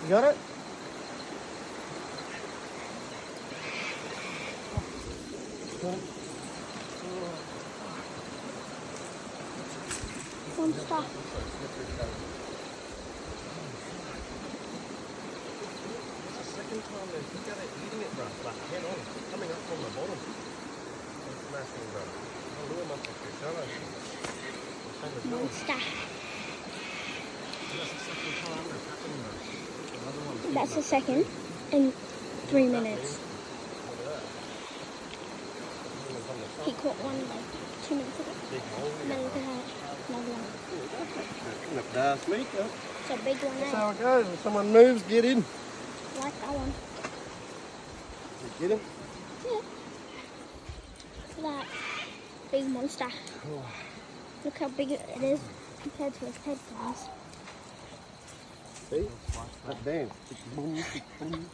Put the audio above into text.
You got it? Monster. Second time they've got it eating it, bro. Like head on, coming up from the bottom. It's smashing, bro. I'll lure them up to each other. Same as yours. Monster. That's the second time that's happened, bro. Another one. That's the second in 3 minutes. Look at that. On the top. He caught one like 2 minutes ago. Big hole. And then look at that. Another one. Enough to ask me. It's a big one That's now. how it goes. When someone moves, get in. I like that one. Get in. Yeah. Look at that big monster. Look how big it is compared to his head, guys. See? That dance. Boom, boom.